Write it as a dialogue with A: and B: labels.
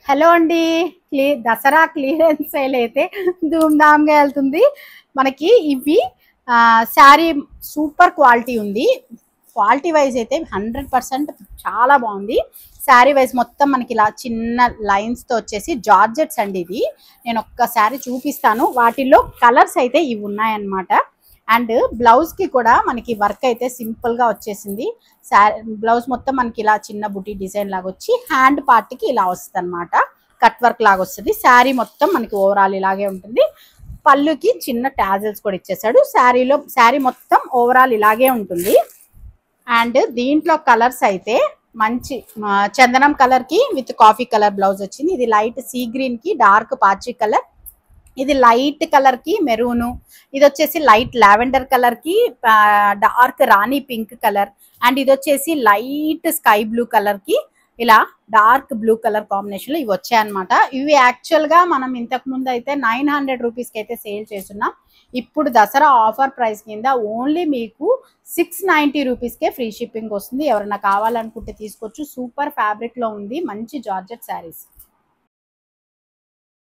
A: Hello అండి. Dasara clearance sale అయితే ధూమ్‌ధామ్‌గా వెళ్తుంది. మనకి ఇవి శారీ సూపర్ క్వాలిటీ ఉంది. క్వాలిటీ వైజ్ అయితే 100% చాలా బాగుంది. శారీ వైజ్ మొత్తం మనకి ఇలా చిన్న లైన్స్తో వచ్చేసి జార్జెట్స్ అండి. ఇది నేను ఒక్కసారి చూపిస్తాను. వాటిల్లో కలర్స్ అయితే ఇవి ఉన్నాయన్నమాట. అండ్ బ్లౌజ్కి కూడా మనకి వర్క్ అయితే సింపుల్గా వచ్చేసింది. బ్లౌజ్ మొత్తం మనకి ఇలా చిన్న బుటీ డిజైన్ లాగా వచ్చి హ్యాండ్ పార్ట్కి ఇలా వస్తుంది అనమాట. కట్ వర్క్ లాగా వస్తుంది. శారీ మొత్తం మనకి ఓవరాల్ ఇలాగే ఉంటుంది. పళ్ళుకి చిన్న టాజల్స్ కూడా ఇచ్చేసాడు. శారీ మొత్తం ఓవరాల్ ఇలాగే ఉంటుంది. అండ్ దీంట్లో కలర్స్ అయితే మంచి చందనం కలర్కి విత్ కాఫీ కలర్ బ్లౌజ్ వచ్చింది. ఇది లైట్ సీ గ్రీన్కి డార్క్ పాచి కలర్, ఇది లైట్ కలర్కి మెరూను, ఇది వచ్చేసి లైట్ లావెండర్ కలర్కి dark Rani pink colour, and ఇది వచ్చేసి లైట్ స్కై బ్లూ కలర్కి ఇలా డార్క్ బ్లూ కలర్ కాంబినేషన్లో ఇవి వచ్చాయన్నమాట. ఇవి యాక్చువల్గా మనం ఇంతకుముందు అయితే 900 రూపీస్కి అయితే సేల్ చేస్తున్నాం. ఇప్పుడు దసరా ఆఫర్ ప్రైస్ కింద ఓన్లీ మీకు 690 రూపీస్కే ఫ్రీ షిప్పింగ్ వస్తుంది. ఎవరైనా కావాలనుకుంటే తీసుకోవచ్చు. సూపర్ ఫ్యాబ్రిక్లో ఉంది. మంచి జార్జెట్ శారీస్.